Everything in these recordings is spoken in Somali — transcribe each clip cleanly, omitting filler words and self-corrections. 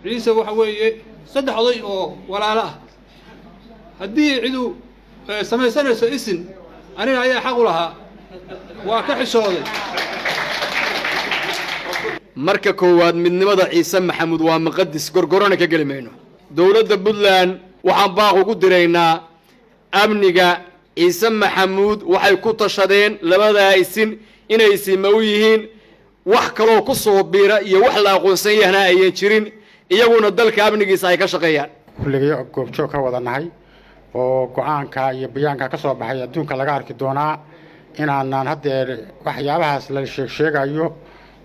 ciise waxa weeye saddex oday oo walaalo ah haddii cidu samaysanayso isin aniga ayaa xaq u lahaa waa ka xishooday marka koowaad midnimada ciise maxamuud waa muqaddis gorgorona ka geli mayno dowladda Puntland waxaan baaq ugu diraynaa amniga ciise maxamuud waxay ku tashadeen labada isin inay sima u yihiin wax kale ku soo biira iyo wax la aqoonsan yahay ay jirin iyaguna dalka amnigiisa ay ka shaqeeyaan kulligii goobjoog ka wadanahay oo go'aanka iyo bayaanka ka soo baxay adduunka laga arki doonaa inaan haddeer waxyaabahaas la sheegayo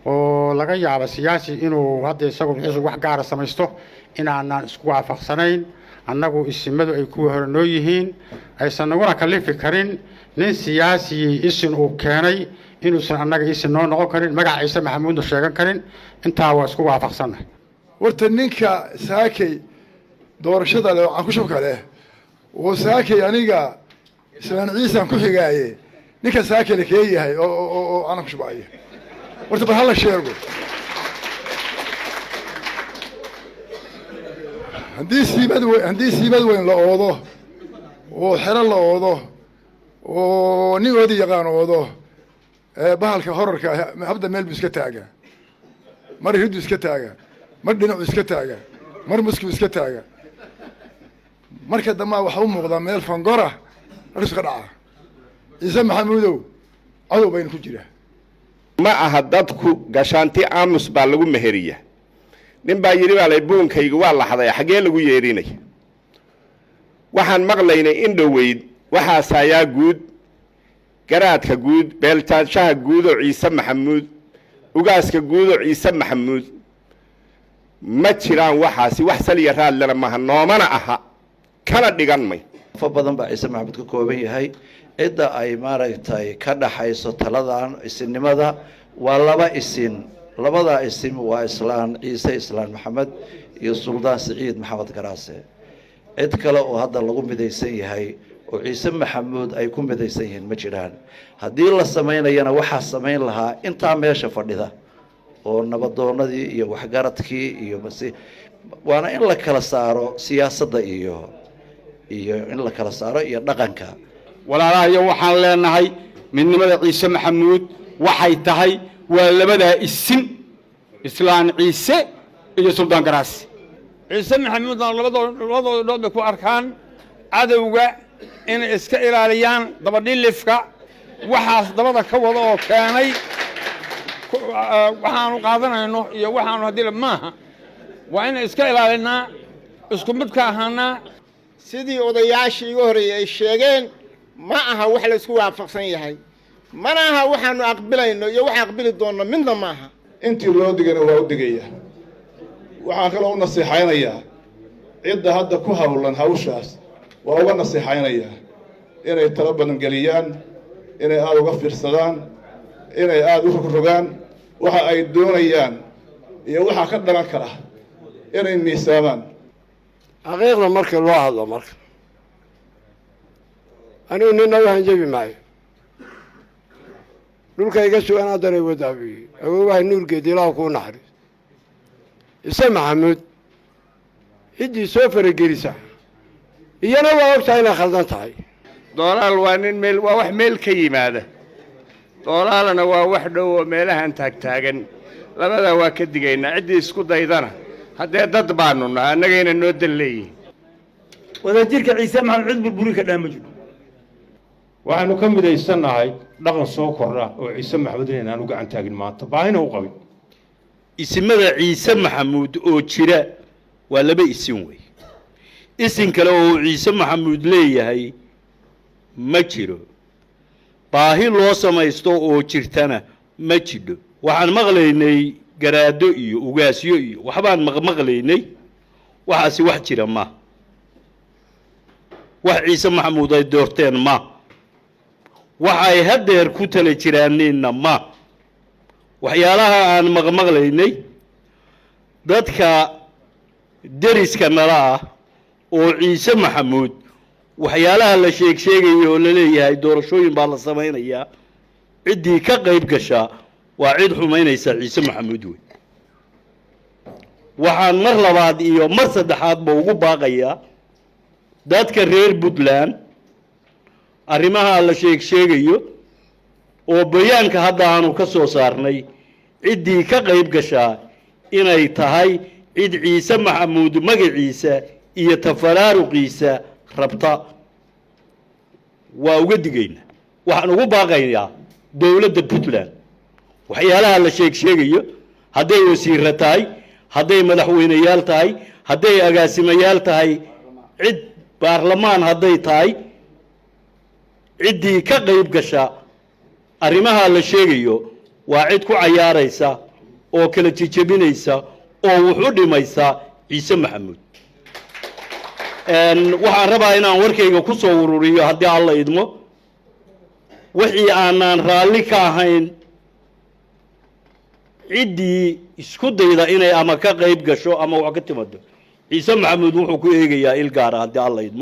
oo laga yaabo siyaasi inuu hadda isagu wuxuu wax gaar ah samaysto inaan isku waafaqsanayn annagu isimadu ay ku hornoo yihiin aysan naguna kalifi karin nin siyaasi isin uu keenay inuusan annaga isin noo noqon karin magaca ciise maxamuudna sheegan karin intaa waa isku waafaqsanahay warta ninka saakay doorashada leh aan ku shubka leh oo saakay aniga islaan ciise ku xigaaye ninka saakay la keeyahay oo aan ku shubayo warta bal hala sheego haddii siibad weyn la oodo oo xero la oodo oo nin oodi yaqaan oodo bahalka horarka habda meel buu iska taaga mar riddu iska taaga mar dhinacu iska taaga mar musku iska taaga marka dambe waxa u muuqdaa meel fangora halkaas ka dhaca ciise maxamuudow cadow bayna ku jira ma aha dadku gashaanti aamus baa lagu meheriya nin baa yiri walay buunkaygu waa la xaday xagee lagu yeerinay waxaan maqlaynay in dhaweyd waxa saayaa guud garaadka guud beeltaanshaha guud oo ciise maxamuud ugaaska guud oo ciise maxamuud ma jiraan waxaasi wax saliya raad lana ma noomana aha kala dhigan may fa badan baa ciise maxamuud ka kooban yahay cidda ay maaragtay ka dhaxayso taladan isinimada waa laba isin labada isim waa islaan ciise islaan maxamed iyo suldaan siciid maxamed garaase cid kale oo hadda lagu midaysan yahay oo ciise maxamuud ay ku midaysan yihiin ma jiraan haddii la samaynayana waxaa samayn lahaa intaa meesha fadhida oo nabadoonadii iyo waxgaradkii iyo waana in la kala saaro siyaasadda iyo in la kala saaro iyo dhaqanka walaalahayo waxaan leenahay midnimada ciise maxamuud waxay tahay waa labada isin islaan ciise iyo suldaan garaas ciise maxamuudna labadooda ku arkaan cadowga inay iska ilaaliyaan dabadhilifka waxaas dabada ka wada oo keenay waxaanu qaadanayno iyo waxaanu haddii maaha waa inay iska ilaalinaa isku mid ka ahaanaa sidii odayaashii iga horreeyay ay sheegeen ma aha wax la isku waafaqsan yahay mana aha waxaanu aqbilayno iyo wax aqbili doonno midna maaha intii loo digana waa u digaya waxaan kaloo u nasiixaynayaa cidda hadda ku hawlan hawshaas waa uga nasiixaynayaa inay talo badan geliyaan inay aada uga fiirsadaan inay aada u rogrogaan waxa ay doonayaan iyo waxaa ka dhalan kara inay miisaamaan xaqiiqda marka loo hadlo marka anigu nina u hanjabi maayo dhulka iga sugan haddanay wadaabiye awoowahay nuurgeed ilaahu kuu naxariis ciise maxamuud ciddii soo faragelisa iyana waa ogtahay inay khaldan tahay doolaal waa nin meel waa wax meel ka yimaada doolaalana waa wax dhow oo meelahan taagtaagan labada waa ka digaynaa ciddii isku daydana haddee dad baanu nahay annagayna noo dan leeyihin wadajirka ciise maxamuud cid burburin ka dhaama jiro waxaanu ka midaysannahay dhaqan soo kordha oo ciise maxamuud inaanu gacan taagin maanta baahina u qabin isimada ciise maxamuud oo jira waa laba isin wey isin kale oo ciise maxamuud leeyahay ma jiro baahi loo samaysto oo jirtana ma jidho waxaan maqlaynay garaado iyo ugaasyo iyo waxbaan maqlaynay waxaasi wax jira ma wax ciise maxamuud ay doorteen ma waxay haddeer ku tala jiraaneenna ma waxyaalaha aan maqlaynay dadka deriska nala ah oo ciise maxamuud waxyaalaha la sheegayo oo la leeyahay doorashooyin baa la samaynayaa ciddii ka qayb gashaa waa cid xumaynaysa ciise maxamuud wey waxaan mar labaad iyo mar saddexaadba ugu baaqayaa dadka reer Puntland arrimaha la sheegayo oo bayaanka hadda aanu ka soo saarnay ciddii ka qayb gashaa inay tahay cid Ciise Maxamuud magaciisa iyo tafaraaruqiisa rabta waa uga digayna waxaan ugu baaqayaa dawladda Puntland waxyaalaha la sheegayo hadday wasiirra tahay hadday madaxweynayaal tahay hadday agaasimayaal tahay cid baarlamaan hadday tahay ciddii ka qayb gasha arrimaha la sheegayo waa cid ku cayaaraysa oo kala jijabinaysa oo wuxuu dhimaysa Ciise Maxamuud waxaan rabaa inaan warkayga ku soo ururiyo haddii alla idmo wixii aanan raalli ka ahayn ciddii isku dayda inay ama ka qayb gasho ama wax ka timaado Ciise Maxamuud wuxuu ku eegayaa il gaar ah haddii alla idmo